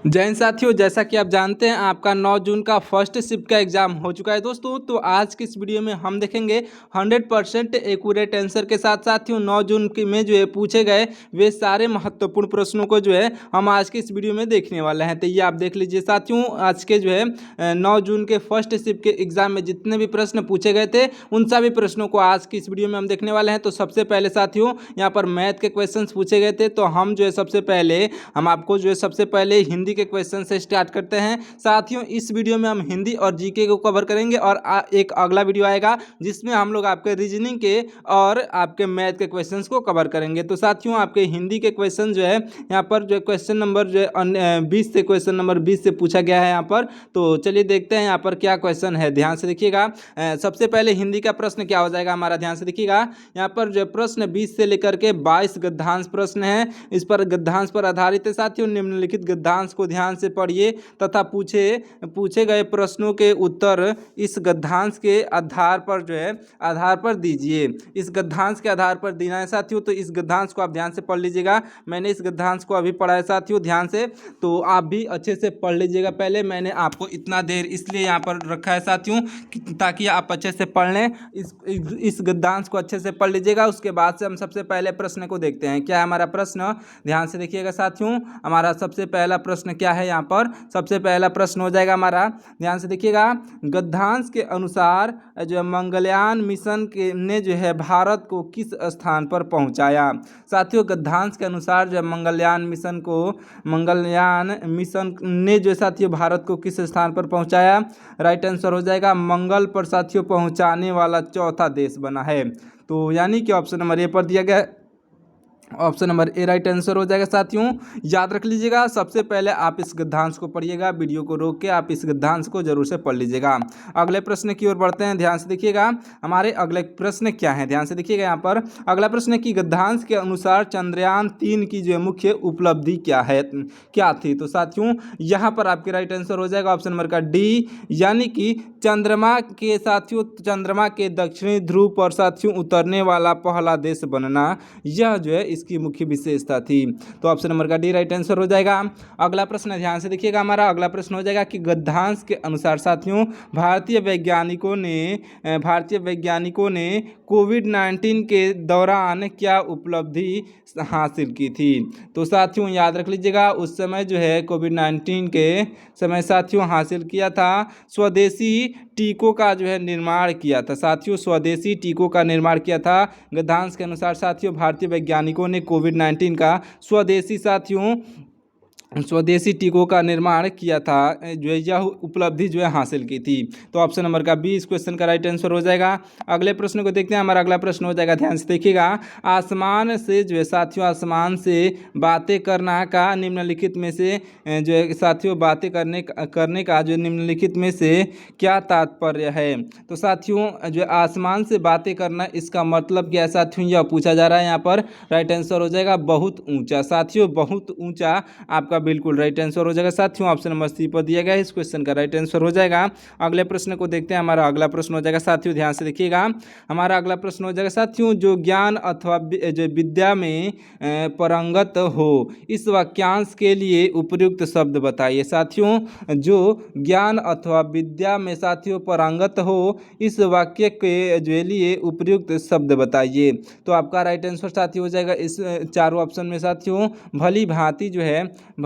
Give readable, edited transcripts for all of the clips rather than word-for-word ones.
जय हिंद साथियों, जैसा कि आप जानते हैं आपका 9 जून का फर्स्ट शिफ्ट का एग्जाम हो चुका है दोस्तों। तो आज की इस वीडियो में हम देखेंगे 100% एक्यूरेट आंसर के साथ साथियों 9 जून की में जो है पूछे गए वे सारे महत्वपूर्ण प्रश्नों को जो है हम आज की इस वीडियो में देखने वाले हैं। तो ये आप देख लीजिए साथियों, आज के जो है 9 जून के फर्स्ट शिफ्ट के एग्जाम में जितने भी प्रश्न पूछे गए थे उन सभी प्रश्नों को आज की इस वीडियो में हम देखने वाले हैं। तो सबसे पहले साथियों यहाँ पर मैथ के क्वेश्चन पूछे गए थे, तो हम जो है सबसे पहले हम आपको जो है सबसे पहले हिंदी के क्वेश्चन से स्टार्ट करते हैं। साथियों इस वीडियो में हम हिंदी और जीके को कवर करेंगे और एक अगला वीडियो आएगा जिसमें हम लोग आपके रीजनिंग के और आपके मैथ के क्वेश्चंस को कवर करेंगे। तो साथियों आपके हिंदी के क्वेश्चन जो है यहाँ पर जो क्वेश्चन नंबर जो है 20 से क्वेश्चन नंबर 20 से पूछा गया है यहाँ पर। तो चलिए देखते हैं यहाँ पर क्या क्वेश्चन है, ध्यान से देखिएगा। सबसे पहले हिंदी का प्रश्न क्या हो जाएगा हमारा, ध्यान से देखिएगा। यहाँ पर जो प्रश्न 20 से लेकर के 22 गद्यांश प्रश्न है, इस पर गद्यांश पर आधारित है साथियों। निम्नलिखित गद्यांश को ध्यान से पढ़िए तथा पूछे गए प्रश्नों के उत्तर इस गद्यांश के आधार पर जो है आधार पर दीजिए। इस गद्यांश के आधार पर देना है साथियों, तो इस गद्यांश को आप ध्यान से पढ़ लीजिएगा। मैंने इस गद्यांश को अभी पढ़ा है साथियों ध्यान से, तो आप भी अच्छे से पढ़ लीजिएगा। पहले मैंने आपको इतना देर इसलिए यहाँ पर रखा है साथियों ताकि आप अच्छे से पढ़ लें। इस गद्यांश को अच्छे से पढ़ लीजिएगा। उसके बाद से हम सबसे पहले प्रश्न को देखते हैं। क्या है हमारा प्रश्न, ध्यान से देखिएगा साथियों। हमारा सबसे पहला प्रश्न क्या है, यहाँ पर सबसे पहला प्रश्न हो जाएगा हमारा, ध्यान से देखिएगा। गद्यांश के अनुसार जो है मंगलयान मिशन के ने जो है भारत को किस स्थान पर पहुंचाया। साथियों गद्यांश के अनुसार जो है मंगलयान मिशन ने जो साथियों भारत को किस स्थान पर पहुंचाया। राइट आंसर हो जाएगा मंगल पर साथियों पहुंचाने वाला चौथा देश बना है। तो यानी कि ऑप्शन नंबर ए पर दिया गया, option number A right answer हो जाएगा साथियों। याद रख लीजिएगा, सबसे पहले आप इस गद्यांश को पढ़िएगा, वीडियो को रोक के आप इस गद्यांश को जरूर से पढ़ लीजिएगा। अगले प्रश्न की ओर बढ़ते हैं, ध्यान से देखिएगा। हमारे अगले प्रश्न क्या है, ध्यान से देखिएगा। यहाँ पर अगला प्रश्न है कि गद्यांश के अनुसार चंद्रयान 3 की जो है मुख्य उपलब्धि क्या थी। तो साथियों यहाँ पर आपके राइट आंसर हो जाएगा ऑप्शन नंबर का डी, यानी कि चंद्रमा के दक्षिणी ध्रुव पर साथियों उतरने वाला पहला देश बनना, यह जो है इसकी मुख्य विशेषता थी। तो ऑप्शन नंबर का डी राइट आंसर हो जाएगा। अगला प्रश्न ध्यान से देखिएगा, हमारा अगला प्रश्न हो जाएगा कि गद्यांश के अनुसार साथियों भारतीय वैज्ञानिकों ने कोविड-19 के दौरान क्या उपलब्धि हासिल की थी। तो साथियों याद रख लीजिएगा, उस समय जो है कोविड-19 के समय साथियों हासिल किया था स्वदेशी टीकों का जो है निर्माण किया था। साथियों स्वदेशी टीकों का निर्माण किया था। गद्यांश के अनुसार साथियों भारतीय वैज्ञानिकों ने कोविड-19 का स्वदेशी टीकों का निर्माण किया था, जो है यह उपलब्धि जो है हासिल की थी। तो ऑप्शन नंबर का बी इस क्वेश्चन का राइट आंसर हो जाएगा। अगले प्रश्न को देखते हैं, हमारा अगला प्रश्न हो जाएगा, ध्यान से देखिएगा। आसमान से जो है साथियों आसमान से बातें करना का निम्नलिखित में से जो है साथियों बातें करने का जो निम्नलिखित में से क्या तात्पर्य है। तो साथियों जो आसमान से बातें करना इसका मतलब क्या है साथियों, यह पूछा जा रहा है। यहाँ पर राइट आंसर हो जाएगा बहुत ऊंचा। साथियों बहुत ऊंचा आपका बिल्कुल राइट आंसर हो जाएगा साथियों, ऑप्शन नंबर सी पर दिया गया है, इस क्वेश्चन का राइट आंसर हो जाएगा। अगले प्रश्न को देखते हैं, हमारा अगला प्रश्न हो जाएगा साथियों, ध्यान से देखिएगा। हमारा अगला प्रश्न हो जाएगा साथियों, जो ज्ञान अथवा जो विद्या में पारंगत हो इस वाक्यांश के लिए उपयुक्त शब्द बताइए। साथियों जो ज्ञान अथवा विद्या में साथियों पारंगत हो इस वाक्य के जो लिए उपयुक्त शब्द बताइए। तो आपका राइट आंसर साथियों हो जाएगा इस चारों ऑप्शन में साथियों भली भांति जो है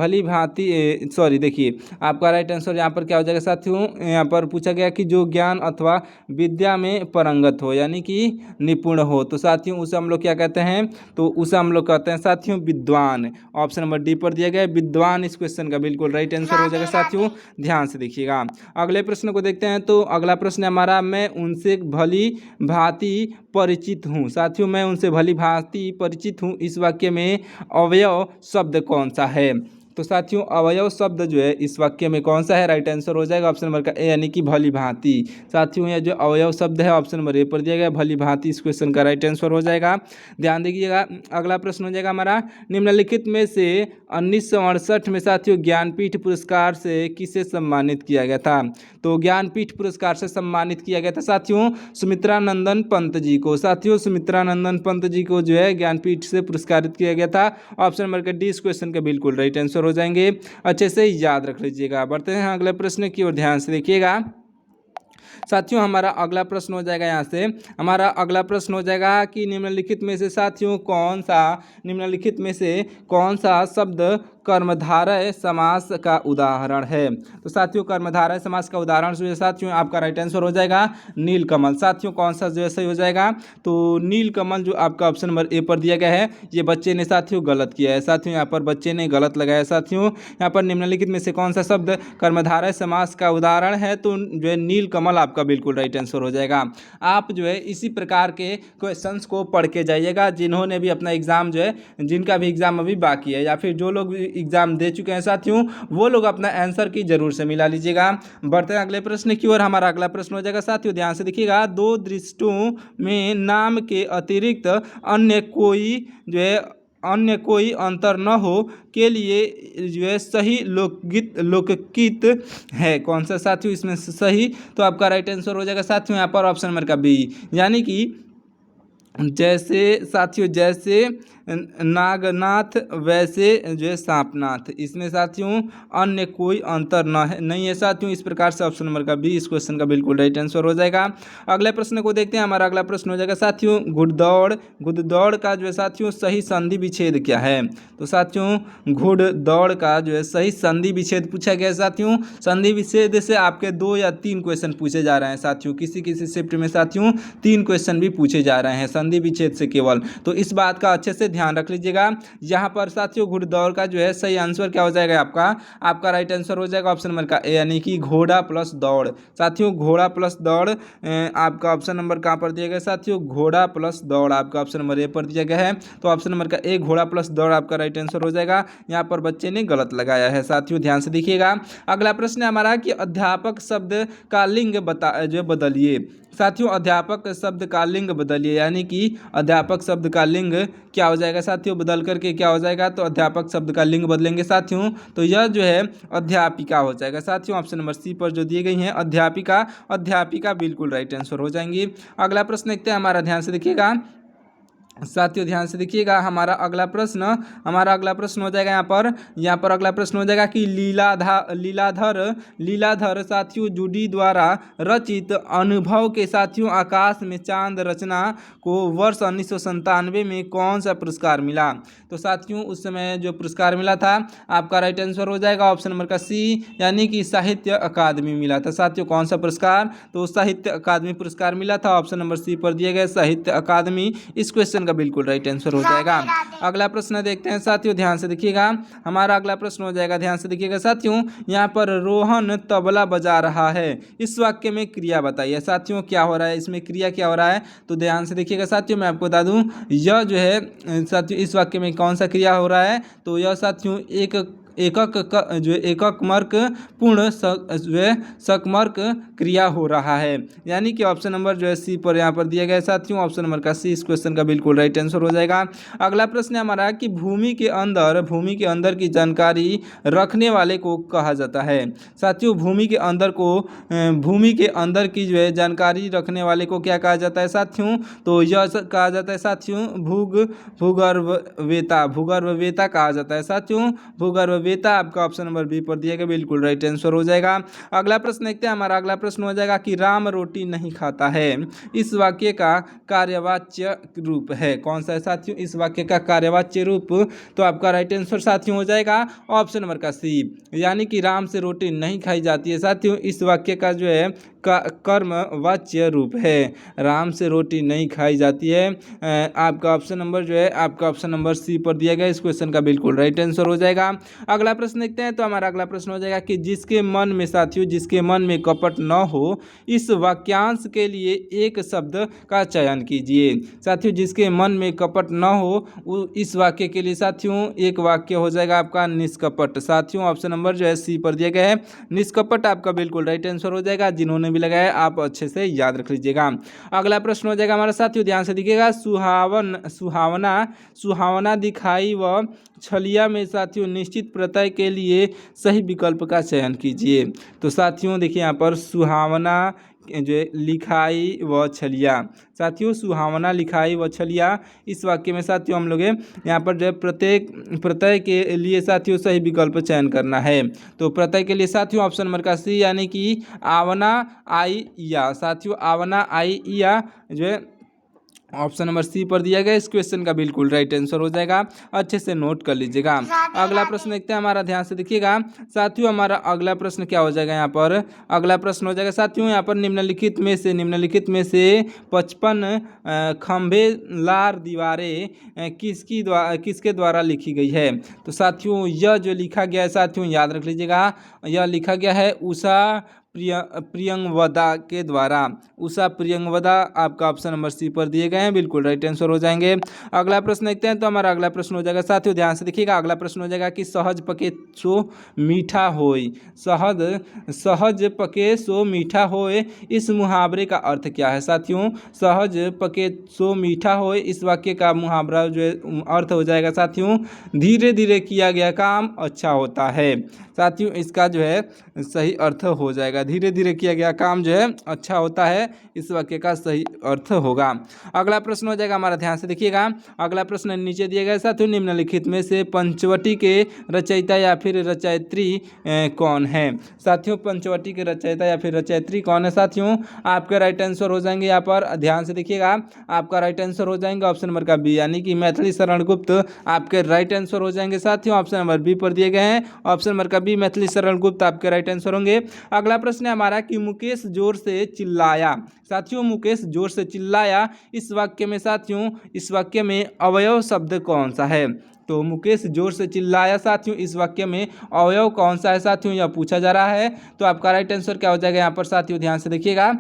देखिए आपका राइट आंसर यहाँ पर क्या हो जाएगा साथियों, यहाँ पर पूछा गया कि जो ज्ञान अथवा विद्या में पारंगत हो यानी कि निपुण हो। तो साथियों उसे हम लोग क्या कहते हैं, तो उसे हम लोग कहते हैं साथियों विद्वान। ऑप्शन नंबर डी पर दिया गया है विद्वान, इस क्वेश्चन का बिल्कुल राइट आंसर हो जाएगा साथियों, ध्यान से देखिएगा। अगले प्रश्न को देखते हैं, तो अगला प्रश्न हमारा, मैं उनसे भली भांति परिचित हूँ। साथियों मैं उनसे भली भांति परिचित हूँ, इस वाक्य में अवयव शब्द कौन सा है। तो साथियों अवयव शब्द जो है इस वाक्य में कौन सा है, राइट आंसर हो जाएगा ऑप्शन नंबर का ए यानी कि भली भांति। साथियों यह जो अवयव शब्द है ऑप्शन नंबर ए पर दिया गया भली भांति, इस क्वेश्चन का राइट आंसर हो जाएगा, ध्यान दीजिएगा। अगला प्रश्न हो जाएगा हमारा, निम्नलिखित में से 1968 में साथियों ज्ञानपीठ पुरस्कार से किसे सम्मानित किया गया था। तो ज्ञानपीठ पुरस्कार से सम्मानित किया गया था साथियों सुमित्रा नंदन पंत जी को। साथियों सुमित्रा नंदन पंत जी को जो है ज्ञानपीठ से पुरस्कारित किया गया था, ऑप्शन नंबर का डी इस क्वेश्चन का बिल्कुल राइट आंसर हो जाएंगे, अच्छे से याद रख लीजिएगा। बढ़ते हैं अगले प्रश्न की ओर, ध्यान से देखिएगा साथियों। हमारा अगला प्रश्न हो जाएगा, यहाँ से हमारा अगला प्रश्न हो जाएगा कि निम्नलिखित में से साथियों निम्नलिखित में से कौन सा शब्द कर्मधारय समास का उदाहरण है। तो साथियों कर्मधारय समास का उदाहरण जो है साथियों आपका राइट आंसर हो जाएगा नीलकमल। साथियों कौन सा जो है सही हो जाएगा, तो नीलकमल जो आपका ऑप्शन नंबर ए पर दिया गया है, ये बच्चे ने साथियों गलत किया है। साथियों यहाँ पर बच्चे ने गलत लगाया। साथियों यहाँ पर निम्नलिखित में से कौन सा शब्द कर्मधारय समास का उदाहरण है, तो जो है नीलकमल आपका बिल्कुल राइट आंसर हो जाएगा। आप जो है इसी प्रकार के क्वेश्चंस को पढ़ के जाइएगा, जिन्होंने भी अपना एग्जाम जो है, जिनका भी एग्जाम अभी बाकी है या फिर जो लोग एग्जाम दे चुके हैं साथियों, वो लोग अपना आंसर की जरूर से मिला लीजिएगा। बढ़ते हैं अगले प्रश्न की ओर। हमारा अगला प्रश्न हो जाएगा साथियों, ध्यान से देखिएगा, दो दृष्टों में नाम के अतिरिक्त अन्य कोई अंतर न हो के लिए जो है सही लोकगीत है। कौन सा साथियों इसमें सही, तो आपका राइट आंसर हो जाएगा साथियों यहाँ पर ऑप्शन नंबर का बी, यानी कि जैसे नागनाथ वैसे जो है सांपनाथ, इसमें साथियों अन्य कोई अंतर नहीं है साथियों। इस प्रकार से ऑप्शन नंबर का बी इस क्वेश्चन का बिल्कुल राइट आंसर हो जाएगा। अगले प्रश्न को देखते हैं। हमारा अगला प्रश्न हो जाएगा साथियों, घुड़दौड़ का जो है साथियों सही संधि विच्छेद क्या है। तो साथियों घुड़दौड़ का जो है सही संधि विच्छेद पूछा गया है साथियों। संधि विच्छेद से आपके 2 या 3 क्वेश्चन पूछे जा रहे हैं साथियों, किसी शिफ्ट में साथियों 3 क्वेश्चन भी पूछे जा रहे हैं संधि विच्छेद से केवल, तो इस बात का अच्छे से ध्यान रख लीजिएगा। यहाँ पर साथियों घुड़दौड़ का जो है सही आंसर क्या हो जाएगा, आपका राइट आंसर हो जाएगा ऑप्शन नंबर का ए, यानी कि घोड़ा प्लस दौड़। साथियों घोड़ा प्लस दौड़ आपका ऑप्शन नंबर कहाँ पर दिया गया साथियों, घोड़ा प्लस दौड़ आपका ऑप्शन नंबर ए पर दिया गया है, तो ऑप्शन नंबर का ए घोड़ा प्लस दौड़ आपका राइट आंसर हो जाएगा। यहाँ पर बच्चे ने गलत लगाया है साथियों, ध्यान से देखिएगा। अगला प्रश्न है हमारा कि अध्यापक शब्द का लिंग बदलिए। साथियों अध्यापक शब्द का लिंग बदलिए, यानी कि अध्यापक शब्द का लिंग क्या हो जाएगा साथियों, बदल करके क्या हो जाएगा, तो अध्यापक शब्द का लिंग बदलेंगे साथियों, तो यह जो है अध्यापिका हो जाएगा साथियों। ऑप्शन नंबर सी पर जो दिए गई हैं अध्यापिका बिल्कुल राइट आंसर हो जाएंगी। अगला प्रश्न देखते हैं हमारा, ध्यान से देखिएगा साथियों, ध्यान से देखिएगा। हमारा अगला प्रश्न हो जाएगा यहाँ पर अगला प्रश्न हो जाएगा कि लीलाधर साथियों जूडी द्वारा रचित अनुभव के साथियों आकाश में चांद रचना को वर्ष 1997 में कौन सा पुरस्कार मिला। तो साथियों उस समय जो पुरस्कार मिला था आपका राइट आंसर हो जाएगा ऑप्शन नंबर का सी, यानी कि साहित्य अकादमी मिला था साथियों। कौन सा पुरस्कार, तो साहित्य अकादमी पुरस्कार मिला था, ऑप्शन नंबर सी पर दिए गए साहित्य अकादमी इस क्वेश्चन का बिल्कुल राइट आंसर हो जाएगा। अगला प्रश्न देखते हैं साथियों, ध्यान से देखिएगा। हमारा अगला प्रश्न हो जाएगा, ध्यान से देखिएगा साथियों, यहाँ पर रोहन तबला बजा रहा है, इस वाक्य में क्रिया बताइए। साथियों क्या हो रहा है, इसमें क्रिया क्या हो रहा है, तो ध्यान से देखिएगा साथियों। मैं आपको बता दूं यह जो है साथियों इस वाक्य में कौन सा क्रिया हो रहा है, तो यह साथियों एकक मर्क पूर्ण सकमर्क क्रिया हो रहा है, यानी कि ऑप्शन नंबर जो है सी पर यहाँ पर दिया गया है साथियों। ऑप्शन नंबर का सी इस क्वेश्चन का बिल्कुल राइट आंसर हो जाएगा। अगला प्रश्न है हमारा कि भूमि के अंदर की जानकारी रखने वाले को कहा जाता है। साथियों भूमि के अंदर की जो है जानकारी रखने वाले को क्या कहा जाता है साथियों, तो यह कहा जाता है साथियों भूगर्भवेता कहा जाता है साथियों। भूगर्भवेता आपका ऑप्शन नंबर बी पर दिया गया बिल्कुल राइट आंसर हो जाएगा। अगला प्रश्न देखते हैं। हमारा अगला प्रश्न हो जाएगा कि राम रोटी नहीं खाता है, इस वाक्य का कार्यवाच्य रूप है। कौन सा है साथियों इस वाक्य का कार्यवाच्य रूप, तो आपका राइट आंसर साथियों हो जाएगा ऑप्शन नंबर का सी, यानी कि राम से रोटी नहीं खाई जाती है साथियों। इस वाक्य का जो है कर्मवाच्य रूप है, राम से रोटी नहीं खाई जाती है। आपका ऑप्शन नंबर जो है आपका ऑप्शन नंबर सी पर दिया गया इस क्वेश्चन का बिल्कुल राइट आंसर हो जाएगा। अगला प्रश्न देखते हैं। तो हमारा अगला प्रश्न हो जाएगा कि जिसके मन में साथियों जिसके मन में कपट न हो, इस वाक्यांश के लिए एक शब्द का चयन कीजिए। साथियों जिसके मन में कपट न हो इस वाक्य के लिए साथियों एक वाक्य हो जाएगा आपका निष्कपट। साथियों ऑप्शन नंबर जो है सी पर दिया गया है निष्कपट आपका बिल्कुल राइट आंसर हो जाएगा। जिन्होंने भी लगाया आप अच्छे से याद रख लीजिएगा। अगला प्रश्न हो जाएगा हमारा साथियों, ध्यान से देखिएगा। सुहावना दिखाई व छलिया में साथियों निश्चित प्रत्यय के लिए सही विकल्प का चयन कीजिए। तो साथियों देखिए यहाँ पर सुहावना जो है लिखाई व छलिया। साथियों सुहावना, लिखाई व छलिया, इस वाक्य में साथियों हम लोग यहाँ पर जो है प्रत्येक प्रत्यय के लिए साथियों सही विकल्प चयन करना है। तो प्रत्यय के लिए साथियों ऑप्शन नंबर का सी यानी कि आवना आई या। साथियों आवना आई या जो है ऑप्शन नंबर सी पर दिया गया इस क्वेश्चन का बिल्कुल राइट आंसर हो जाएगा। अच्छे से नोट कर लीजिएगा। अगला प्रश्न देखते हैं हमारा, ध्यान से देखिएगा साथियों। हमारा अगला प्रश्न क्या हो जाएगा यहाँ पर, अगला प्रश्न हो जाएगा साथियों यहाँ पर निम्नलिखित में से 55 खंभे लार दीवारें किसके द्वारा लिखी गई है। तो साथियों यह जो लिखा गया है साथियों याद रख लीजिएगा, यह लिखा गया है उषा प्रियंवदा के द्वारा। उषा प्रियंवदा आपका ऑप्शन नंबर सी पर दिए गए हैं, बिल्कुल राइट आंसर हो जाएंगे। अगला प्रश्न देखते हैं। तो हमारा अगला प्रश्न हो जाएगा साथियों, ध्यान से देखिएगा, अगला प्रश्न हो जाएगा कि सहज पके सो मीठा होय। सहज पके सो मीठा होय, इस मुहावरे का अर्थ क्या है। साथियों सहज पके सो मीठा होय, इस वाक्य का मुहावरा जो है अर्थ हो जाएगा साथियों धीरे धीरे किया गया काम अच्छा होता है। साथियों इसका जो है सही अर्थ हो जाएगा धीरे धीरे किया गया काम जो है अच्छा होता है, इस वाक्य का सही अर्थ होगा। अगला प्रश्न हो जाएगा हमारा, ध्यान से देखिएगा, अगला प्रश्न नीचे दिया गया साथियों निम्नलिखित में से पंचवटी के रचयिता या फिर रचयित्री कौन है। साथियों पंचवटी के रचयिता या फिर रचयित्री कौन है। साथियों आपके राइट आंसर हो जाएंगे यहाँ पर, ध्यान से देखिएगा, आपका राइट आंसर हो जाएंगे ऑप्शन नंबर का बी यानी कि मैथिली शरण गुप्त आपके राइट आंसर हो जाएंगे। साथियों ऑप्शन नंबर बी पर दिए गए हैं, ऑप्शन नंबर का बी मैथिली शरण गुप्त आपके राइट आंसर होंगे। अगला प्रश्न है हमारा कि मुकेश जोर से चिल्लाया। साथियों मुकेश जोर से चिल्लाया, इस वाक्य में साथियों इस वाक्य में अवयव शब्द कौन सा है। तो मुकेश जोर से चिल्लाया साथियों, इस वाक्य में अवयव कौन सा है साथियों यह पूछा जा रहा है। तो आपका राइट आंसर क्या हो जाएगा यहाँ पर साथियों, ध्यान से देखिएगा,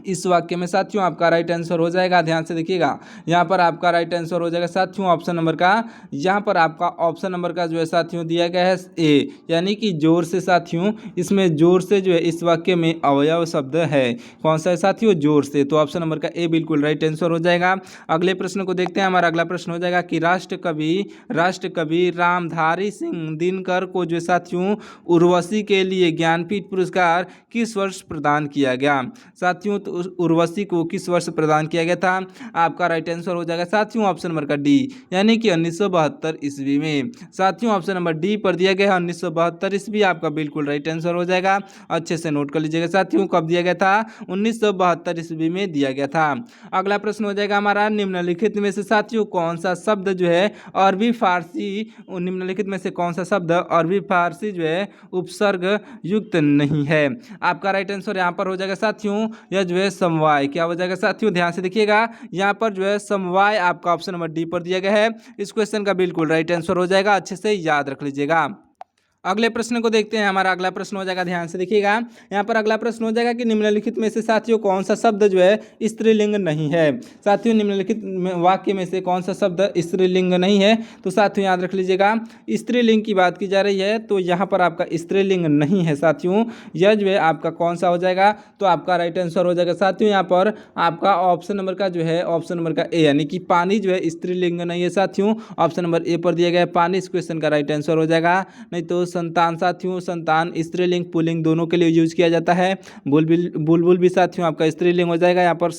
इस वाक्य में साथियों आपका राइट आंसर हो जाएगा, ध्यान से देखिएगा, यहाँ पर आपका राइट आंसर हो जाएगा साथियों ऑप्शन नंबर का, यहाँ पर आपका ऑप्शन नंबर का जो है साथियों दिया गया है ए यानी कि जोर से। साथियों इसमें जोर से जो है इस वाक्य में अवयव शब्द है, कौन सा है साथियों जोर से, तो ऑप्शन नंबर का ए बिल्कुल राइट आंसर हो जाएगा। अगले प्रश्न को देखते हैं। हमारा अगला प्रश्न हो जाएगा कि राष्ट्र कवि रामधारी सिंह दिनकर को जो साथियों उर्वशी के लिए ज्ञानपीठ पुरस्कार किस वर्ष प्रदान किया गया। साथियों तो उर्वशी को किस वर्ष प्रदान किया गया था, आपका राइट आंसर हो जाएगा साथियों ऑप्शन नंबर का डी यानी कि 1972 ईस्वी में। साथियों ऑप्शन नंबर डी पर दिया गया है 1972 ईस्वी, आपका बिल्कुल राइट आंसर हो जाएगा। अच्छे से नोट कर लीजिएगा साथियों कब दिया गया था, 1972 ईस्वी में दिया गया था। अगला प्रश्न हो जाएगा हमारा निम्नलिखित में से साथियों कौन सा शब्द जो है अरबी फारसी, निम्नलिखित में से कौन सा शब्द अरबी फारसी जो है उपसर्ग युक्त नहीं है। आपका राइट आंसर यहाँ पर हो जाएगा साथियों यह जो है समवाय, क्या हो जाएगा साथियों ध्यान से देखिएगा, यहाँ पर जो है समवाय आपका ऑप्शन नंबर डी पर दिया गया है, इस क्वेश्चन का बिल्कुल राइट आंसर हो जाएगा, अच्छे से याद रख लीजिएगा। अगले प्रश्न को देखते हैं। हमारा अगला प्रश्न हो जाएगा, ध्यान से देखिएगा, यहाँ पर अगला प्रश्न हो जाएगा कि निम्नलिखित में से साथियों कौन सा शब्द जो है स्त्रीलिंग नहीं है। साथियों निम्नलिखित वाक्य में से कौन सा शब्द स्त्रीलिंग नहीं है, तो साथियों याद रख लीजिएगा स्त्रीलिंग की बात की जा रही है, तो यहाँ पर आपका स्त्रीलिंग नहीं है साथियों, यह जो है आपका कौन सा हो जाएगा, तो आपका राइट आंसर हो जाएगा साथियों यहाँ पर आपका ऑप्शन नंबर का जो है ऑप्शन नंबर का ए यानी कि पानी जो है स्त्रीलिंग नहीं है साथियों, ऑप्शन नंबर ए पर दिया गया है पानी, इस क्वेश्चन का राइट आंसर हो जाएगा। नहीं तो संतान साथियों, संतान स्त्रीलिंग पुल्लिंग दोनों के लिए यूज किया जाता है। बुलबुल भी साथियों आपका स्त्रीलिंग हो जाएगा। यहाँ पर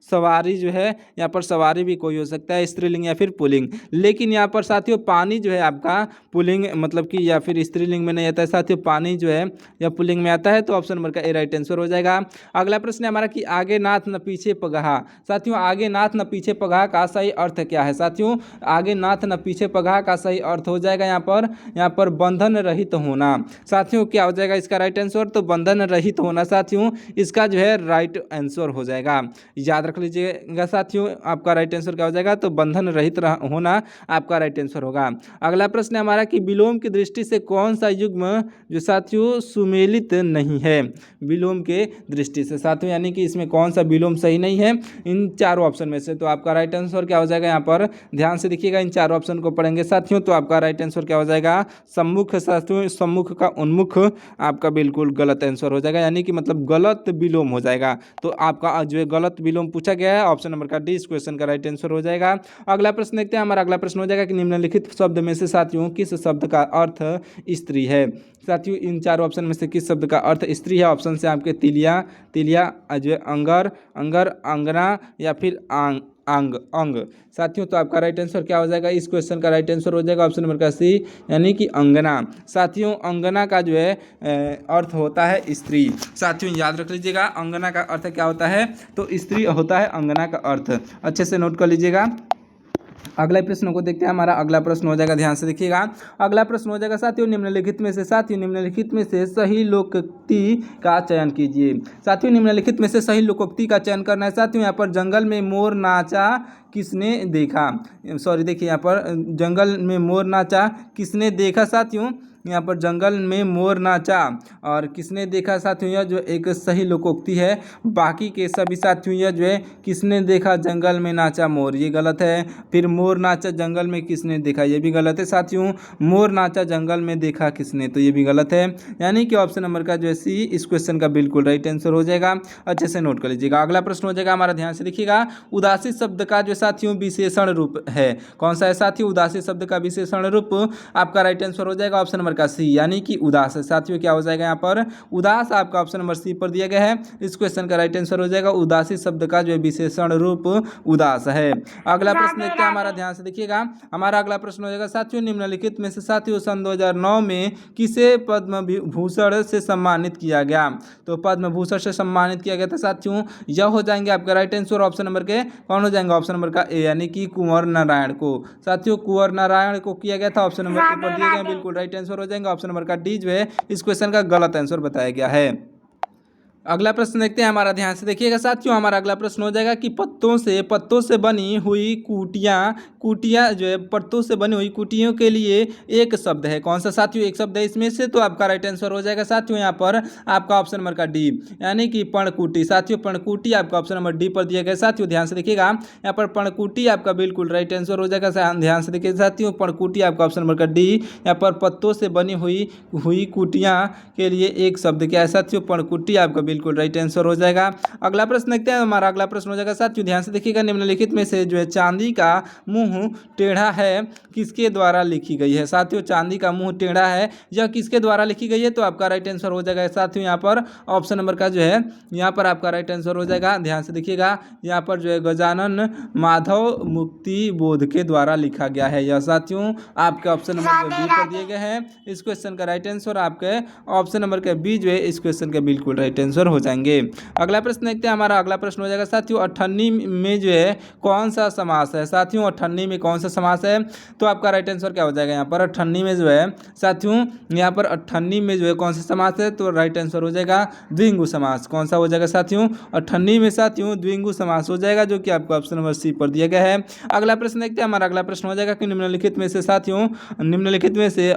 सवारी जो है, यहाँ पर सवारी भी कोई हो सकता है स्त्रीलिंग या फिर पुल्लिंग, लेकिन यहाँ पर साथियों पानी जो है आपका पुल्लिंग मतलब कि या फिर स्त्रीलिंग में नहीं आता है साथियों, पानी जो है या पुल्लिंग में आता है, तो ऑप्शन नंबर का ए राइट आंसर हो जाएगा। अगला प्रश्न है हमारा कि आगे नाथ न पीछे पगहा। साथियों आगे नाथ न पीछे पगहा का सही अर्थ क्या है। साथियों आगे नाथ न पीछे पगहा का सही अर्थ हो जाएगा यहाँ पर बंधन रहित होना। साथियों क्या हो जाएगा इसका राइट आंसर, तो बंधन रहित होना साथियों इसका जो है राइट आंसर हो जाएगा, याद रख लीजिएगा साथियों आपका राइट आंसर क्या हो जाएगा, तो बंधन रहित होना आपका राइट आंसर होगा। अगला प्रश्न है हमारा कि विलोम की दृष्टि से कौन सा युग्म जो साथियों सुमेलित नहीं है। विलोम के दृष्टि से साथियों यानी कि इसमें कौन सा विलोम सही नहीं है इन चारों ऑप्शन में से, तो आपका राइट आंसर क्या हो जाएगा, यहाँ पर ध्यान से देखिएगा इन चारों ऑप्शन को पढ़ेंगे साथियों, तो आपका राइट आंसर क्या हो जाएगा सम्मुख साथियों सम्मुख का उन्मुख आपका बिल्कुल गलत आंसर हो जाएगा, यानी कि मतलब गलत विलोम हो जाएगा। तो आपका जो है गलत विलोम पूछा गया है, ऑप्शन नंबर का डी इस क्वेश्चन का राइट आंसर हो जाएगा। अगला प्रश्न देखते हैं। हमारा अगला प्रश्न हो जाएगा कि निम्नलिखित शब्द में से साथियों किस शब्द का अर्थ स्त्री है। साथियों इन चारों ऑप्शन में से किस शब्द का अर्थ स्त्री है। ऑप्शन से आपके तिलिया, तिलिया जो है अंगर, अंगर, अंगना या फिर आंग, अंग, अंग। साथियों तो आपका राइट आंसर क्या हो जाएगा, इस क्वेश्चन का राइट आंसर हो जाएगा ऑप्शन नंबर का सी, यानी कि अंगना। साथियों अंगना का जो है अर्थ होता है स्त्री। साथियों याद रख लीजिएगा अंगना का अर्थ क्या होता है, तो स्त्री होता है अंगना का अर्थ, अच्छे से नोट कर लीजिएगा। अगले प्रश्न को देखते हैं। हमारा अगला प्रश्न हो जाएगा, ध्यान से देखिएगा। अगला प्रश्न हो जाएगा साथियों निम्नलिखित में से सही लोकोक्ति का चयन कीजिए। साथियों निम्नलिखित में से सही लोकोक्ति का चयन करना है। साथियों यहाँ पर जंगल में मोर नाचा किसने देखा, सॉरी देखिए यहाँ पर जंगल में मोर नाचा किसने देखा। साथियों यहाँ पर जंगल में मोर नाचा और किसने देखा। साथियों यह जो एक सही लोकोक्ति है। बाकी के सभी साथियों यह जो है किसने देखा जंगल में नाचा मोर, ये गलत है। फिर मोर नाचा जंगल में किसने देखा, ये भी गलत है। साथियों मोर नाचा जंगल में देखा किसने, तो ये भी गलत है। यानी कि ऑप्शन नंबर का जो है सी इस क्वेश्चन का बिल्कुल राइट आंसर हो जाएगा, अच्छे से नोट कर लीजिएगा। अगला प्रश्न हो जाएगा हमारा, ध्यान से देखिएगा। उदासी शब्द का जो साथियों विशेषण रूप है कौन सा है। साथियों उदासी शब्द का विशेषण रूप आपका राइट आंसर हो जाएगा ऑप्शन नंबर का सी, यानी कि उदास। साथियों क्या हो जाएगा यहाँ पर उदास, आपका ऑप्शन नंबर सी पर दिया गया है। इस क्वेश्चन का राइट आंसर हो जाएगा उदासी शब्द का जो विशेषण रूप उदास है। अगला प्रश्न देखते हैं हमारा, ध्यान से देखिएगा। हमारा अगला प्रश्न हो जाएगा साथियों निम्नलिखित में से साथियों सन 2009 में किसे पद्म भूषण से सम्मानित किया गया। तो पद्म भूषण से सम्मानित किया गया था साथियों, यह हो जाएंगे आपका राइट आंसर ऑप्शन नंबर के कौन हो जाएंगे, ऑप्शन नंबर का ए, यानी कि कुंवर नारायण को। साथियों कुंवर नारायण को किया गया था, ऑप्शन नंबर ए पर दिए गए बिल्कुल राइट आंसर हो जाएंगे। ऑप्शन नंबर का डी जो है इस क्वेश्चन का गलत आंसर बताया गया है। अगला प्रश्न देखते हैं हमारा, ध्यान से देखिएगा साथियों। हमारा अगला प्रश्न हो जाएगा कि पत्तों से बनी हुई कुटिया जो है पत्तों से बनी हुई कुटियों के लिए एक शब्द है कौन सा। साथियों एक शब्द है इसमें से, तो आपका राइट आंसर हो जाएगा साथियों यहाँ पर आपका ऑप्शन नंबर का डी, यानी कि पर्णकुटी। साथियों पर्णकुटी आपका ऑप्शन नंबर डी पर दिया गया। साथियों ध्यान से देखिएगा यहाँ पर पर्णकुटी आपका बिल्कुल राइट आंसर हो जाएगा। ध्यान से देखिए साथियों पर्णकुटी आपका ऑप्शन नंबर का डी, यहाँ पर पत्तों से बनी हुई कुटियाँ के लिए एक शब्द क्या है। साथियों पर्णकुटी आपका बिल्कुल राइट आंसर हो जाएगा। अगला प्रश्न देखते हैं। हमारा अगला प्रश्न हो जाएगा साथियों, ध्यान से देखिएगा। निम्नलिखित में से जो है चांदी का मुंह टेढ़ा है किसके द्वारा लिखी गई है। साथियों चांदी का मुंह टेढ़ा है, यह किसके द्वारा लिखी गई है, तो आपका राइट आंसर हो जाएगा साथियों यहाँ पर ऑप्शन नंबर का जो है यहाँ पर आपका राइट आंसर हो जाएगा। ध्यान से देखिएगा यहाँ पर जो है गजानन माधव मुक्ति बोध के द्वारा लिखा गया है। यह साथियों आपके ऑप्शन नंबर बी पर दिए गए हैं। इस क्वेश्चन का राइट आंसर आपके ऑप्शन नंबर के बी जो है इस क्वेश्चन का बिल्कुल राइट आंसर हो जाएंगे। अगला प्रश्न देखते हैं। हमारा अगला प्रश्न हो जाएगा साथियों अठन्नी में जो है कौन सा समास है। साथियों अठन्नी में कौन सा समास है, तो आपका राइट आंसर क्या हो जाएगा यहाँ पर अठन्नी में जो है साथियों यहाँ पर अठन्नी में जो है कौन सा समास है, तो राइट आंसर हो जाएगा द्विगु समास। कौन सा हो जाएगा साथियों अठन्नी में साथियों द्विगु समास हो जाएगा, जो कि आपको ऑप्शन नंबर सी पर दिया गया है। अगला प्रश्न देखते हैं। हमारा अगला प्रश्न हो जाएगा कि निम्नलिखित में से साथियों निम्नलिखित में से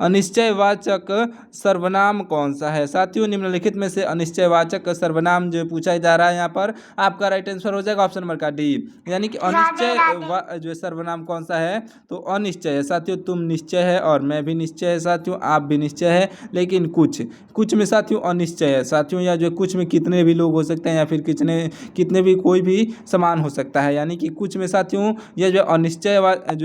अनिश्चयवाचक सर्वनाम कौन सा है। साथियों निम्नलिखित में से अनिश्चयवाचक सर्वनाम जो पूछा जा रहा है यहाँ पर आपका राइट आंसर हो जाएगा ऑप्शन नंबर का डी, यानी कि अनिश्चय जो सर्वनाम कौन सा है, तो अनिश्चय है। साथियों तुम निश्चय है और मैं भी निश्चय है, साथियों आप भी निश्चय है, लेकिन कुछ में साथियों अनिश्चय है। साथियों या जो कुछ में कितने भी लोग हो सकते हैं या फिर कितने भी कोई भी समान हो सकता है, यानी कि कुछ में साथियों यह जो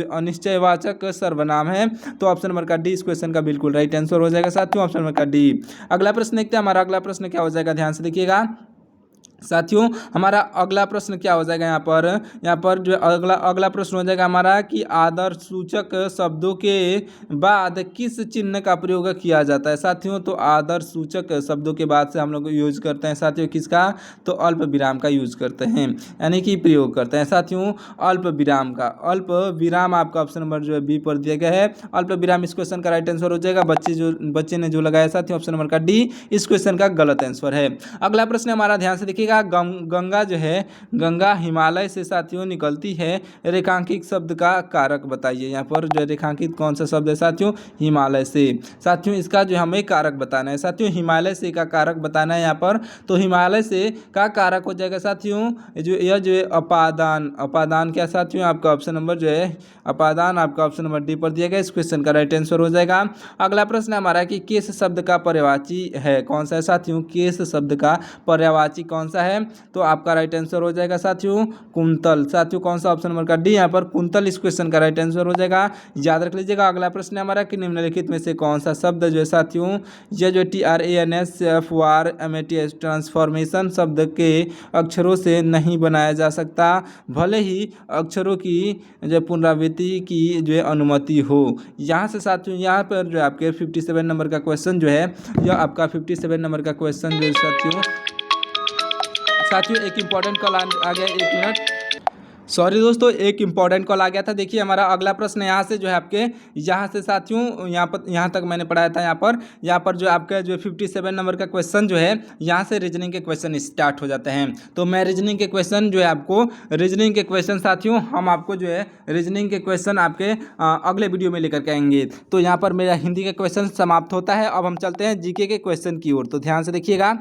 अनिश्चयवाचक सर्वनाम है, तो ऑप्शन नंबर का डी इस क्वेश्चन का बिल्कुल राइट आंसर हो जाएगा साथियों ऑप्शन नंबर का डी। अगला प्रश्न देखते हैं। हमारा अगला प्रश्न क्या हो जाएगा, ध्यान से देखिएगा साथियों। हमारा अगला प्रश्न क्या हो जाएगा यहाँ पर जो अगला प्रश्न हो जाएगा हमारा कि आदर सूचक शब्दों के बाद किस चिन्ह का प्रयोग किया जाता है। साथियों तो आदर सूचक शब्दों के बाद से हम लोग यूज करते हैं साथियों किसका, तो अल्प विराम का यूज करते हैं, यानी कि प्रयोग करते हैं साथियों अल्प विराम का। अल्प विराम आपका ऑप्शन नंबर जो है बी पर दिया गया है। अल्प विराम इस क्वेश्चन का राइट आंसर हो जाएगा। बच्चे ने जो लगाया साथियों ऑप्शन नंबर का डी इस क्वेश्चन का गलत आंसर है। अगला प्रश्न हमारा, ध्यान से देखिएगा। देखिएगा गंगा जो है, गंगा हिमालय से साथियों निकलती है। रेखांकित शब्द का कारक बताइए। यहाँ पर जो रेखांकित कौन सा शब्द है साथियों, हिमालय से। साथियों इसका जो हमें कारक बताना है साथियों, हिमालय से का कारक बताना है यहाँ पर। तो हिमालय से का कारक हो जाएगा साथियों जो यह जो है अपादान। अपादान क्या साथियों, आपका ऑप्शन नंबर जो है अपादान, आपका ऑप्शन नंबर डी पर दिया गया। इस क्वेश्चन का राइट आंसर हो जाएगा। अगला प्रश्न हमारा कि केस शब्द का पर्यायवाची है कौन सा है साथियों, केस शब्द का पर्यायवाची कौन सा है। तो आपका राइट आंसर हो जाएगा साथियों कुंतल। साथियों कौन सा, ऑप्शन नंबर का डी यहाँ पर कुंतल इस क्वेश्चन का राइट आंसर हो जाएगा, याद रख लीजिएगा। अगला प्रश्न हमारा कि निम्नलिखित में से कौन सा शब्द जो है साथियों, यह जो TRANS वार MATS ट्रांसफॉर्मेशन शब्द के अक्षरों से नहीं बनाया जा सकता, भले ही अक्षरों की जो पुनरावृत्ति की जो है अनुमति हो। यहाँ से साथियों यहाँ पर जो आपके 57 नंबर का क्वेश्चन जो है, यह आपका 57 नंबर का क्वेश्चन जो है साथियों एक इंपॉर्टेंट कॉल आ गया, 1 मिनट सॉरी दोस्तों, एक इंपॉर्टेंट कॉल आ गया था। देखिए हमारा अगला प्रश्न यहाँ से जो है आपके यहाँ से साथियों यहाँ तक मैंने पढ़ाया था। यहाँ पर जो आपका जो 57 नंबर का क्वेश्चन जो है, यहाँ से रीजनिंग के क्वेश्चन स्टार्ट हो जाते हैं। तो मैं रीजनिंग के क्वेश्चन जो है आपको रीजनिंग के क्वेश्चन साथियों हम आपको जो है रीजनिंग के क्वेश्चन आपके अगले वीडियो में लेकर के आएंगे। तो यहाँ पर मेरा हिंदी का क्वेश्चन समाप्त होता है। अब हम चलते हैं जीके के क्वेश्चन की ओर। तो ध्यान से देखिएगा,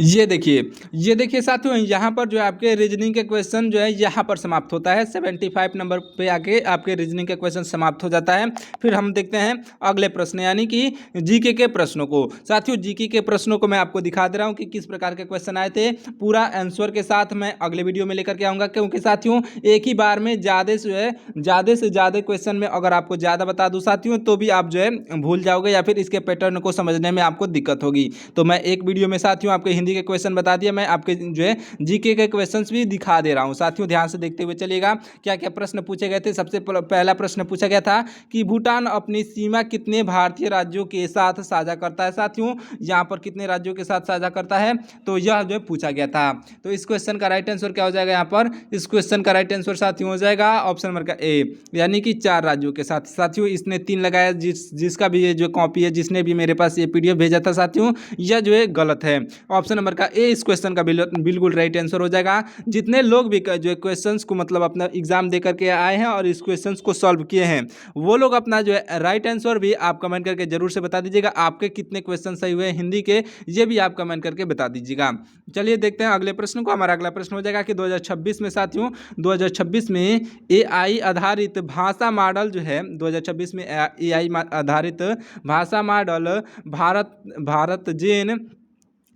ये देखिए साथियों यहाँ पर जो है आपके रीजनिंग के क्वेश्चन जो है यहाँ पर समाप्त होता है। 75 नंबर पे आके आपके रीजनिंग के क्वेश्चन समाप्त हो जाता है। फिर हम देखते हैं अगले प्रश्न यानी कि जीके के प्रश्नों को। साथियों जीके के प्रश्नों को मैं आपको दिखा दे रहा हूँ कि किस प्रकार के क्वेश्चन आए थे। पूरा आंसर के साथ मैं अगले वीडियो में लेकर के आऊँगा, क्योंकि साथियों एक ही बार में ज़्यादा से ज़्यादा क्वेश्चन में अगर आपको ज़्यादा बता दूँ साथियों तो भी आप जो है भूल जाओगे या फिर इसके पैटर्न को समझने में आपको दिक्कत होगी। तो मैं एक वीडियो में साथियों आपके हिंदी के क्वेश्चन बता दिया, मैं आपके जो है जीके के क्वेश्चंस भी दिखा दे रहा हूं। साथियों ध्यान से देखते हुए चलिएगा क्या क्या प्रश्न पूछे गए थे। सबसे पहला प्रश्न पूछा गया था कि भूटान अपनी सीमा कितने भारतीय राज्यों के साथ साझा करता है। साथियों यहां पर कितने राज्यों के साथ साझा करता है, तो यह जो है पूछा गया था। तो इस क्वेश्चन का राइट आंसर क्या हो जाएगा, यहाँ पर इस क्वेश्चन का राइट आंसर साथियों हो जाएगा ऑप्शन नंबर का ए, यानी कि 4 राज्यों के साथ। साथियों इसने 3 लगाया, जिसका भी ये जो कॉपी है, जिसने भी मेरे पास ये PDF भेजा था साथियों, यह जो है गलत है। ऑप्शन नंबर का ए इस क्वेश्चन का बिल्कुल राइट आंसर हो जाएगा। जितने लोग भी जो क्वेश्चंस को मतलब अपना एग्जाम दे करके आए हैं और इस क्वेश्चंस को सॉल्व किए हैं, वो लोग अपना जो है राइट आंसर भी आप कमेंट करके जरूर से बता दीजिएगा। आपके कितने क्वेश्चन सही हुए हिंदी के, ये भी आप कमेंट करके बता दीजिएगा। चलिए देखते हैं अगले प्रश्न को। हमारा अगला प्रश्न हो जाएगा कि 2026 में साथियों 2026 में AI आधारित भाषा मॉडल जो है, 2026 में AI आधारित भाषा मॉडल भारत जेन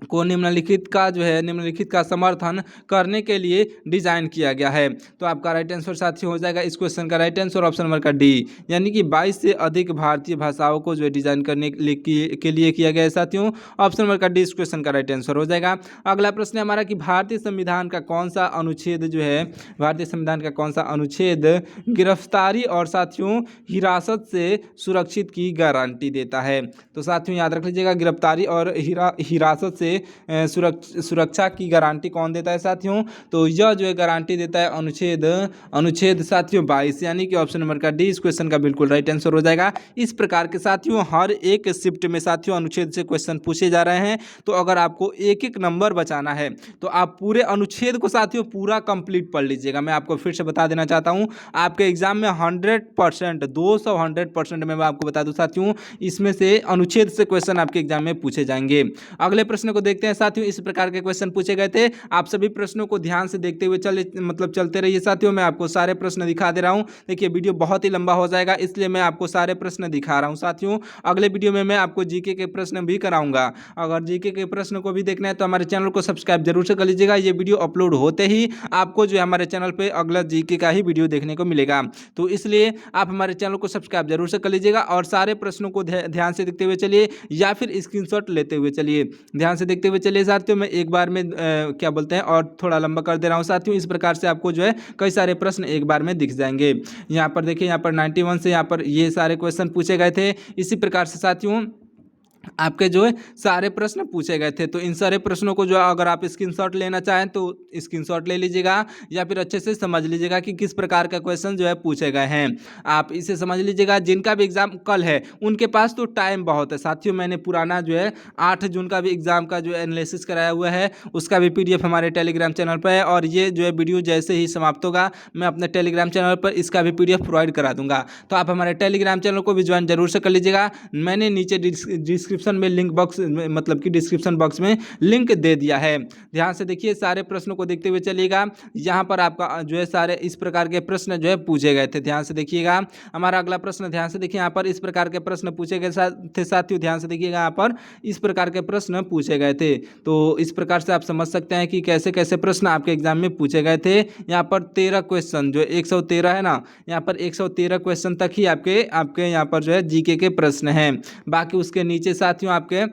को निम्नलिखित का समर्थन करने के लिए डिजाइन किया गया है। तो आपका राइट आंसर साथियों हो जाएगा इस क्वेश्चन का राइट आंसर ऑप्शन नंबर का डी, यानी कि 22 से अधिक भारतीय भाषाओं को जो है डिजाइन करने के लिए किया गया है साथियों। ऑप्शन नंबर का डी इस क्वेश्चन का राइट आंसर हो जाएगा। अगला प्रश्न है हमारा कि भारतीय संविधान का कौन सा अनुच्छेद जो है, भारतीय संविधान का कौन सा अनुच्छेद गिरफ्तारी और साथियों हिरासत से सुरक्षित की गारंटी देता है। तो साथियों याद रख लीजिएगा, गिरफ्तारी और हिरासत से सुरक्षा की गारंटी कौन देता है साथियों, तो यह जो है गारंटी देता है अनुच्छेद साथियों 22, यानी कि ऑप्शन नंबर का डी इस क्वेश्चन का बिल्कुल राइट आंसर हो जाएगा। इस प्रकार के साथियों हर एक शिफ्ट में साथियों अनुच्छेद से क्वेश्चन पूछे जा रहे हैं। तो अगर आपको एक एक नंबर बचाना है तो आप पूरे अनुच्छेद को साथियों पूरा कंप्लीट पढ़ लीजिएगा। मैं आपको फिर से बता देना चाहता हूं, आपके एग्जाम में 100% 200% में मैं आपको बता दूं साथियों, इसमें से अनुच्छेद से क्वेश्चन आपके एग्जाम में पूछे जाएंगे। अगले प्रश्न को देखते हैं साथियों। इस प्रकार के क्वेश्चन पूछे गए थे, आप सभी प्रश्नों को ध्यान से देखते हुए चलते रहिए साथियों। मैं आपको सारे प्रश्न दिखा दे रहा हूं। देखिए वीडियो बहुत ही लंबा हो जाएगा, इसलिए मैं आपको सारे प्रश्न दिखा रहा हूं साथियों। अगले वीडियो में मैं आपको जीके के प्रश्न भी कराऊंगा। अगर जीके के प्रश्न को भी देखना है तो हमारे चैनल को सब्सक्राइब जरूर से कर लीजिएगा। ये वीडियो अपलोड होते ही आपको जो है हमारे चैनल पर अगला जीके का ही वीडियो देखने को मिलेगा। तो इसलिए आप हमारे चैनल को सब्सक्राइब जरूर से कर लीजिएगा और सारे प्रश्नों को ध्यान से देखते हुए चलिए या फिर स्क्रीनशॉट लेते हुए चलिए। ध्यान से देखते हुए चलिए साथियों। मैं एक बार में क्या बोलते हैं और थोड़ा लंबा कर दे रहा हूं साथियों। इस प्रकार से आपको जो है कई सारे प्रश्न एक बार में दिख जाएंगे। यहाँ पर देखिए, यहाँ पर 91 से यहाँ पर ये सारे क्वेश्चन पूछे गए थे। इसी प्रकार से साथियों आपके जो है सारे प्रश्न पूछे गए थे। तो इन सारे प्रश्नों को जो है अगर आप स्क्रीनशॉट लेना चाहें तो स्क्रीनशॉट ले लीजिएगा, या फिर अच्छे से समझ लीजिएगा कि किस प्रकार का क्वेश्चन जो है पूछे गए हैं। आप इसे समझ लीजिएगा। जिनका भी एग्ज़ाम कल है उनके पास तो टाइम बहुत है साथियों। मैंने पुराना जो है 8 जून का भी एग्ज़ाम का जो एनालिसिस कराया हुआ है, उसका भी PDF हमारे टेलीग्राम चैनल पर है, और ये जो है वीडियो जैसे ही समाप्त होगा मैं अपने टेलीग्राम चैनल पर इसका भी PDF प्रोवाइड करा दूंगा। तो आप हमारे टेलीग्राम चैनल को भी ज्वाइन जरूर से कर लीजिएगा। मैंने नीचे डिस्क्रिप्शन में लिंक बॉक्स मतलब कि डिस्क्रिप्शन बॉक्स में लिंक दे दिया है। ध्यान से देखिए, सारे प्रश्नों को देखते हुए चलिएगा। यहाँ पर आपका जो है सारे इस प्रकार के प्रश्न जो है पूछे गए थे। ध्यान से देखिएगा। हमारा अगला प्रश्न, ध्यान से देखिए, यहाँ पर इस प्रकार के प्रश्न पूछे गए थे साथियों। ध्यान से देखिएगा, यहाँ पर इस प्रकार के प्रश्न पूछे गए थे। तो इस प्रकार से आप समझ सकते हैं कि कैसे कैसे प्रश्न आपके एग्जाम में पूछे गए थे। यहाँ पर 13 क्वेश्चन, जो 113 है ना, यहाँ पर 113 क्वेश्चन तक ही आपके यहाँ पर जो है जीके के प्रश्न हैं। बाकी उसके नीचे साथियों आपके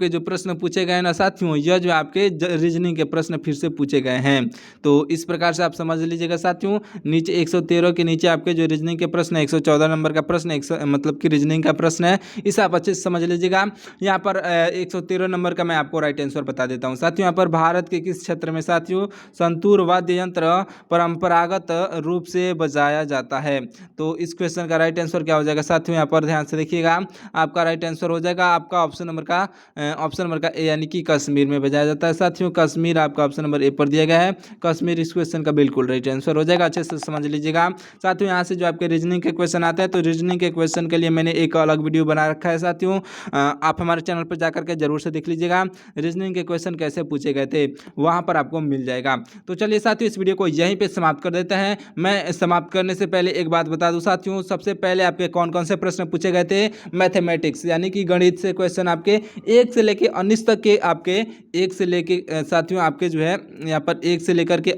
जो प्रश्न पूछे गए ना साथियों, यह जो आपके रीजनिंग के प्रश्न फिर से पूछे गए हैं। तो इस प्रकार से आप समझ लीजिएगा साथियों। नीचे 113 के नीचे आपके जो रीजनिंग के प्रश्न है, 114 नंबर का प्रश्न, मतलब कि रीजनिंग का प्रश्न है, इसे आप अच्छे से समझ लीजिएगा। यहाँ पर 113 नंबर का मैं आपको राइट आंसर बता देता हूँ साथियों। यहाँ पर भारत के किस क्षेत्र में साथियों संतूर वाद्य यंत्र परंपरागत रूप से बजाया जाता है? तो इस क्वेश्चन का राइट आंसर क्या हो जाएगा साथियों? यहाँ पर ध्यान से देखिएगा, आपका राइट आंसर हो जाएगा आपका ऑप्शन नंबर का ए, यानी कि कश्मीर में बजाया जाता है साथियों। कश्मीर आपका ऑप्शन नंबर ए पर दिया गया है। कश्मीर इस क्वेश्चन का बिल्कुल राइट आंसर हो जाएगा। अच्छे से समझ लीजिएगा साथियों। यहाँ से जो आपके रीजनिंग के क्वेश्चन आते हैं, तो रीजनिंग के क्वेश्चन के लिए मैंने एक अलग वीडियो बना रखा है साथियों। आप हमारे चैनल पर जाकर के जरूर से देख लीजिएगा, रीजनिंग के क्वेश्चन कैसे पूछे गए थे, वहाँ पर आपको मिल जाएगा। तो चलिए साथियों, इस वीडियो को यहीं पर समाप्त कर देते हैं। मैं समाप्त करने से पहले एक बात बता दूं साथियों, सबसे पहले आपके कौन कौन से प्रश्न पूछे गए थे? मैथमेटिक्स यानी कि गणित से क्वेश्चन आपके 1 से लेके 19 तक के, आपके 1 से लेके साथियों आपके जो है यहाँ पर 1 से लेकर के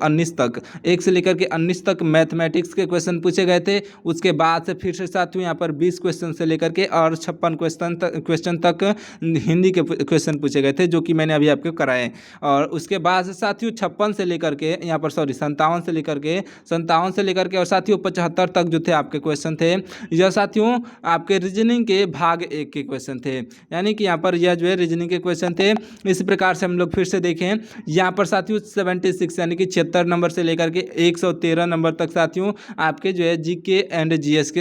19 तक मैथमेटिक्स के क्वेश्चन पूछे गए थे। उसके बाद से फिर से साथियों यहाँ पर 20 क्वेश्चन से लेकर के और 56 क्वेश्चन तक हिंदी के क्वेश्चन पूछे गए थे, जो कि मैंने अभी आपको कराए। और उसके बाद से साथियों 56 से लेकर के यहाँ पर 57 से लेकर के और साथियों 75 तक जो थे आपके क्वेश्चन थे, यह साथियों आपके रीजनिंग के भाग 1 के क्वेश्चन थे। यानी कि यहाँ पर यह जो है रीजनिंग के क्वेश्चन थे। इस प्रकार से हम लोग फिर से देखें, यहाँ पर साथियों 76 यानी कि 76 नंबर से लेकर के 113 नंबर तक साथियों आपके जो है जीके एंड जीएस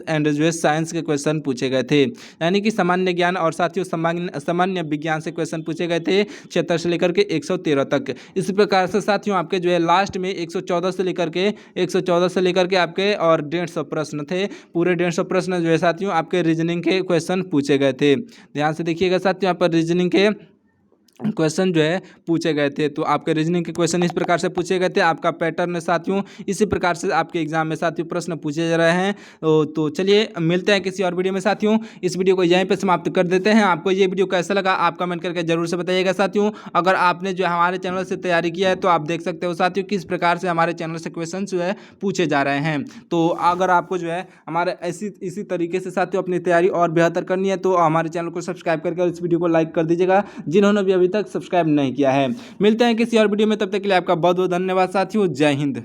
एंड जो है साइंस के क्वेश्चन पूछे गए थे। यानी कि सामान्य ज्ञान और साथियों सामान्य विज्ञान से क्वेश्चन पूछे गए थे 76 से लेकर के 113 तक। इस प्रकार से साथियों आपके जो है लास्ट में 114 से लेकर के आपके और 150 प्रश्न थे। पूरे 150 प्रश्न जो है साथियों आपके रीजनिंग के क्वेश्चन पूछे गए थे। ध्यान से देखिएगा साथियों, यहाँ पर रीजनिंग के क्वेश्चन जो है पूछे गए थे। तो आपके रीजनिंग के क्वेश्चन इस प्रकार से पूछे गए थे। आपका पैटर्न है साथियों, इसी प्रकार से आपके एग्जाम में साथियों प्रश्न पूछे जा रहे हैं। तो चलिए मिलते हैं किसी और वीडियो में साथियों। इस वीडियो को यहीं पे समाप्त कर देते हैं। आपको ये वीडियो कैसा लगा आप कमेंट करके जरूर से बताइएगा साथियों। अगर आपने जो हमारे चैनल से तैयारी किया है तो आप देख सकते हो साथियों किस प्रकार से हमारे चैनल से क्वेश्चन जो है पूछे जा रहे हैं। तो अगर आपको जो है हमारे इसी तरीके से साथियों अपनी तैयारी और बेहतर करनी है तो हमारे चैनल को सब्सक्राइब करके इस वीडियो को लाइक कर दीजिएगा, जिन्होंने भी तक सब्सक्राइब नहीं किया है। मिलते हैं किसी और वीडियो में, तब तक के लिए आपका बहुत बहुत धन्यवाद साथियों। जय हिंद।